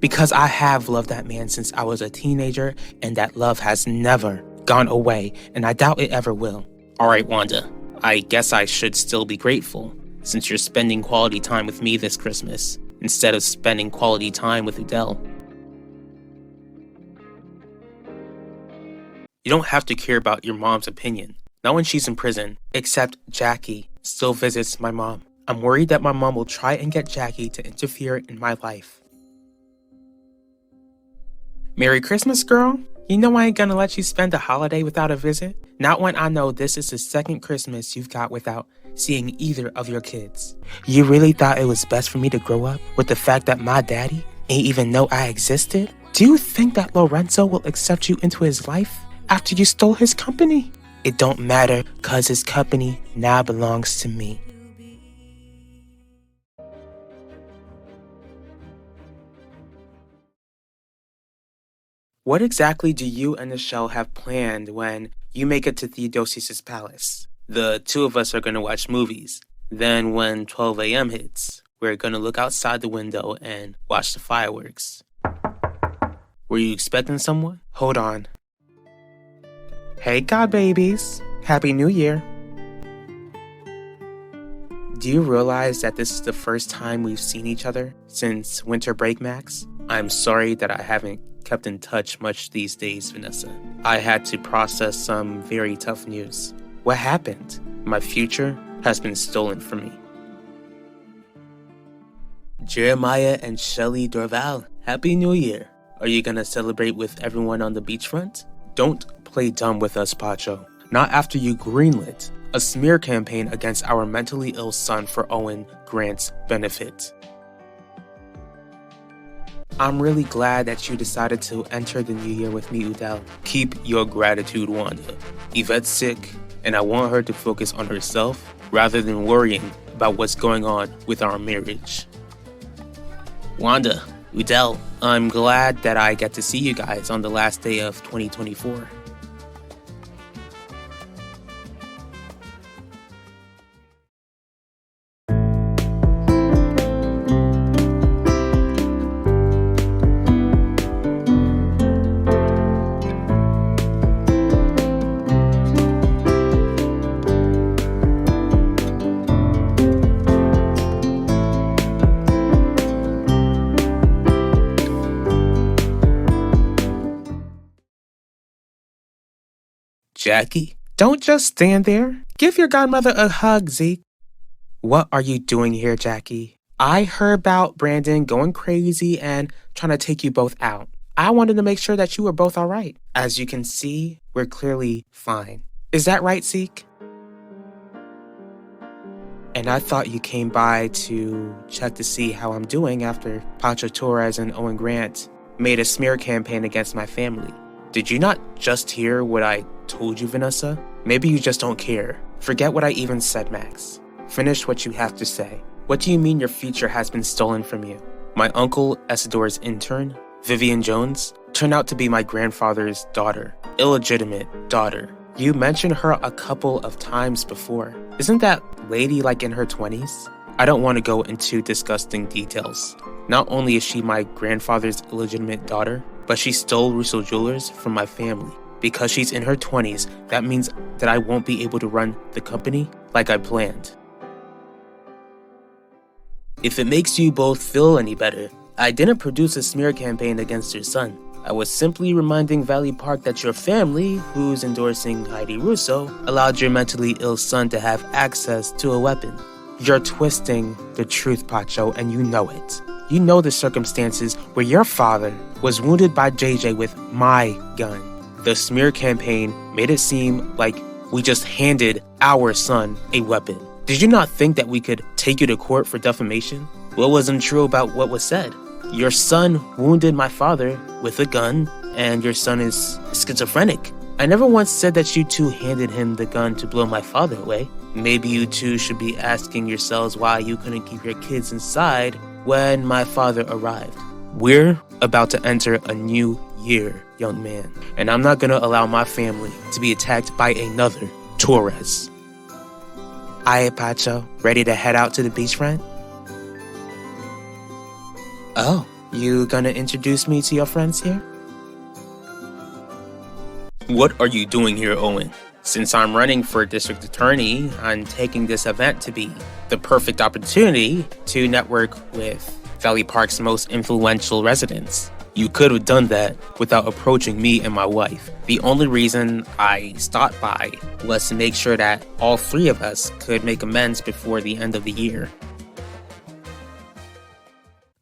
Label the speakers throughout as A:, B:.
A: Because I have loved that man since I was a teenager, and that love has never gone away, and I doubt it ever will. Alright, Wanda, I guess I should still be grateful, since you're spending quality time with me this Christmas, instead of spending quality time with Udell. You don't have to care about your mom's opinion, not when she's in prison, except Jackie still visits my mom. I'm worried that my mom will try and get Jackie to interfere in my life. Merry Christmas, girl. You know I ain't gonna let you spend a holiday without a visit. Not when I know this is the second Christmas you've got without seeing either of your kids. You really thought it was best for me to grow up with the fact that my daddy ain't even know I existed? Do you think that Lorenzo will accept you into his life after you stole his company? It don't matter, cause his company now belongs to me. What exactly do you and Michelle have planned when you make it to Theodosius' palace? The two of us are gonna watch movies. Then when 12 a.m. hits, we're gonna look outside the window and watch the fireworks. Were you expecting someone? Hold on. Hey God babies, Happy New Year. Do you realize that this is the first time we've seen each other since winter break, Max? I'm sorry that I haven't kept in touch much these days, Vanessa. I had to process some very tough news. What happened? My future has been stolen from me. Jeremiah and Shelley Dorval, Happy New Year. Are you gonna celebrate with everyone on the beachfront? Don't play dumb with us, Pacho. Not after you greenlit a smear campaign against our mentally ill son for Owen Grant's benefit. I'm really glad that you decided to enter the new year with me, Udell. Keep your gratitude, Wanda. Yvette's sick, and I want her to focus on herself rather than worrying about what's going on with our marriage. Wanda, Udell, I'm glad that I get to see you guys on the last day of 2024. Jackie, don't just stand there. Give your godmother a hug, Zeke. What are you doing here, Jackie? I heard about Brandon going crazy and trying to take you both out. I wanted to make sure that you were both all right. As you can see, we're clearly fine. Is that right, Zeke? And I thought you came by to check to see how I'm doing after Pancho Torres and Owen Grant made a smear campaign against my family. Did you not just hear what I told you, Vanessa? Maybe you just don't care. Forget what I even said, Max. Finish what you have to say. What do you mean your future has been stolen from you? My uncle Esidore's intern, Vivian Jones, turned out to be my grandfather's daughter. Illegitimate daughter. You mentioned her a couple of times before. Isn't that lady like in her 20s? I don't want to go into disgusting details. Not only is she my grandfather's illegitimate daughter, but she stole Russo Jewelers from my family. Because she's in her 20s, that means that I won't be able to run the company like I planned. If it makes you both feel any better, I didn't produce a smear campaign against your son. I was simply reminding Valley Park that your family, who's endorsing Heidi Russo, allowed your mentally ill son to have access to a weapon. You're twisting the truth, Pacho, and you know it. You know the circumstances where your father was wounded by JJ with my gun. The smear campaign made it seem like we just handed our son a weapon. Did you not think that we could take you to court for defamation? What wasn't true about what was said? Your son wounded my father with a gun, and your son is schizophrenic. I never once said that you two handed him the gun to blow my father away. Maybe you two should be asking yourselves why you couldn't keep your kids inside when my father arrived. We're about to enter a new year, young man, and I'm not gonna allow my family to be attacked by another Torres. Aye, Pacho, ready to head out to the beachfront? Oh, You gonna introduce me to your friends here? What are you doing here, Owen? Since I'm running for district attorney, I'm taking this event to be the perfect opportunity to network with Valley Park's most influential residents. You could have done that without approaching me and my wife. The only reason I stopped by was to make sure that all three of us could make amends before the end of the year.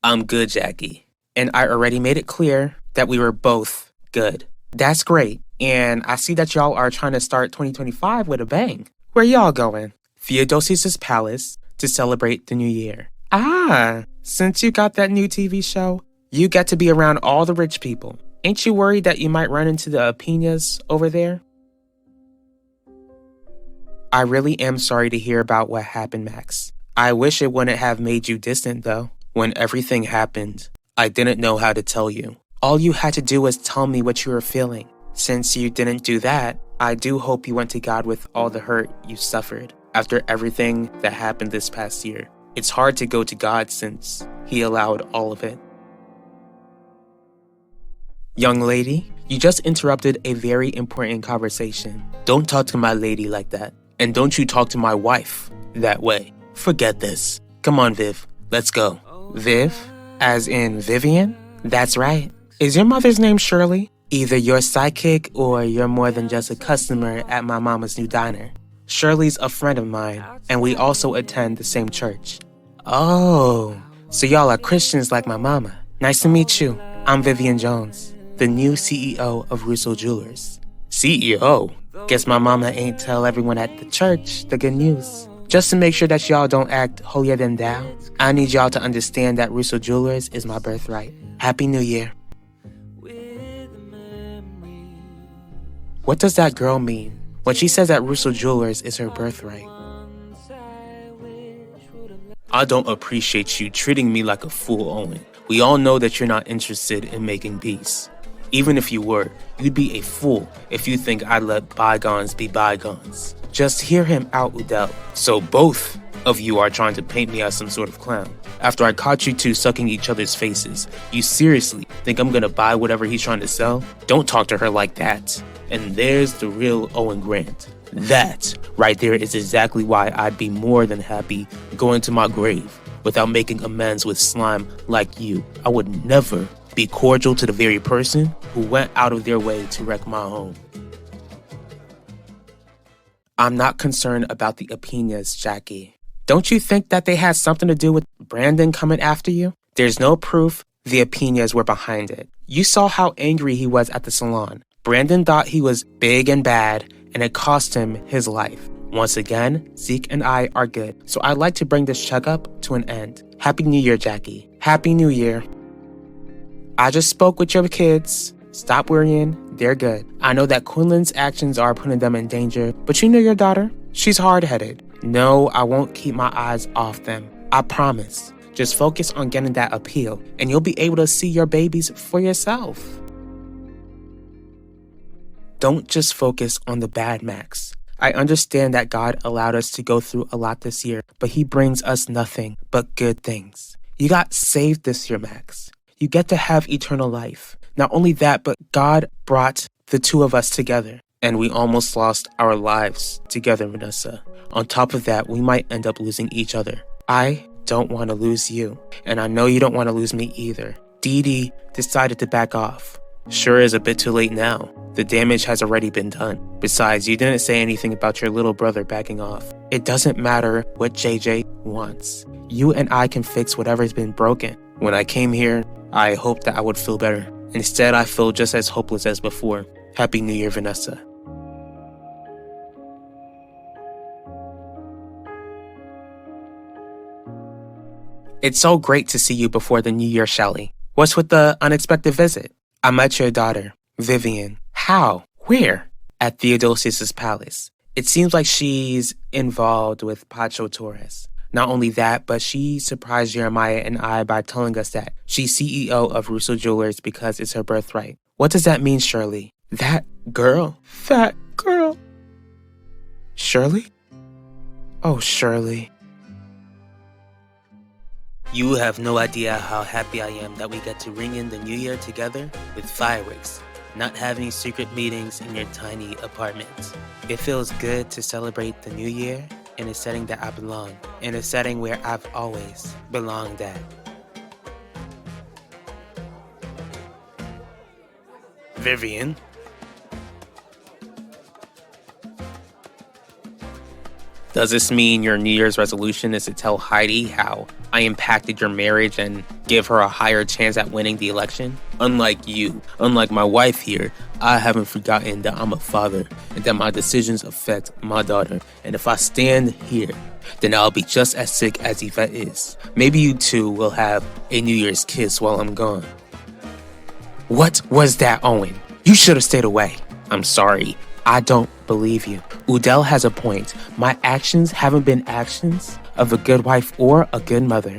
A: I'm good, Jackie. And I already made it clear that we were both good. That's great. And I see that y'all are trying to start 2025 with a bang. Where y'all going? Theodosius' palace to celebrate the new year. Ah, since you got that new TV show, you get to be around all the rich people. Ain't you worried that you might run into the Piñas over there? I really am sorry to hear about what happened, Max. I wish it wouldn't have made you distant, though. When everything happened, I didn't know how to tell you. All you had to do was tell me what you were feeling. Since you didn't do that, I do hope you went to God with all the hurt you suffered after everything that happened this past year. It's hard to go to God since He allowed all of it. Young lady, you just interrupted a very important conversation. Don't talk to my lady like that. And don't you talk to my wife that way. Forget this. Come on, Viv. Let's go. Viv? As in Vivian? That's right. Is your mother's name Shirley? Either your sidekick or you're more than just a customer at my mama's new diner. Shirley's a friend of mine, and we also attend the same church. Oh, so y'all are Christians like my mama. Nice to meet you. I'm Vivian Jones, the new CEO of Russo Jewelers. CEO? Guess my mama ain't tell everyone at the church the good news. Just to make sure that y'all don't act holier than thou, I need y'all to understand that Russo Jewelers is my birthright. Happy New Year. What does that girl mean when she says that Russo Jewelers is her birthright? I don't appreciate you treating me like a fool, Owen. We all know that you're not interested in making peace. Even if you were, you'd be a fool if you think I'd let bygones be bygones. Just hear him out, Udell. So both of you are trying to paint me as some sort of clown. After I caught you two sucking each other's faces, you seriously think I'm gonna buy whatever he's trying to sell? Don't talk to her like that. And there's the real Owen Grant. That right there is exactly why I'd be more than happy going to my grave without making amends with slime like you. I would never be cordial to the very person who went out of their way to wreck my home. I'm not concerned about the Piñas, Jackie. Don't you think that they had something to do with Brandon coming after you? There's no proof the Piñas were behind it. You saw how angry he was at the salon. Brandon thought he was big and bad, and it cost him his life. Once again, Zeke and I are good, so I'd like to bring this checkup to an end. Happy New Year, Jackie. Happy New Year. I just spoke with your kids. Stop worrying, they're good. I know that Quinlan's actions are putting them in danger, but you know your daughter? She's hard-headed. No, I won't keep my eyes off them. I promise. Just focus on getting that appeal, and you'll be able to see your babies for yourself. Don't just focus on the bad, Max. I understand that God allowed us to go through a lot this year, but He brings us nothing but good things. You got saved this year, Max. You get to have eternal life. Not only that, but God brought the two of us together, and we almost lost our lives together, Vanessa. On top of that, we might end up losing each other. I don't want to lose you, and I know you don't want to lose me either. Dee Dee decided to back off. Sure is a bit too late now. The damage has already been done. Besides, you didn't say anything about your little brother backing off. It doesn't matter what JJ wants. You and I can fix whatever's been broken. When I came here, I hoped that I would feel better. Instead, I feel just as hopeless as before. Happy New Year, Vanessa. It's so great to see you before the new year, Shelley. What's with the unexpected visit? I met your daughter, Vivian. How? Where? At Theodosius' palace. It seems like she's involved with Pacho Torres. Not only that, but she surprised Jeremiah and I by telling us that she's CEO of Russo Jewelers because it's her birthright. What does that mean, Shirley? That girl? That girl? Shirley? Oh, Shirley. You have no idea how happy I am that we get to ring in the new year together with fireworks, not having secret meetings in your tiny apartment. It feels good to celebrate the new year in a setting that I belong, in a setting where I've always belonged at. Vivian? Does this mean your New Year's resolution is to tell Heidi how I impacted your marriage and give her a higher chance at winning the election? Unlike you, unlike my wife here, I haven't forgotten that I'm a father and that my decisions affect my daughter. And if I stand here, then I'll be just as sick as Yvette is. Maybe you two will have a New Year's kiss while I'm gone. What was that, Owen? You should have stayed away. I'm sorry. I don't believe you. Udell has a point. My actions haven't been actions of a good wife or a good mother.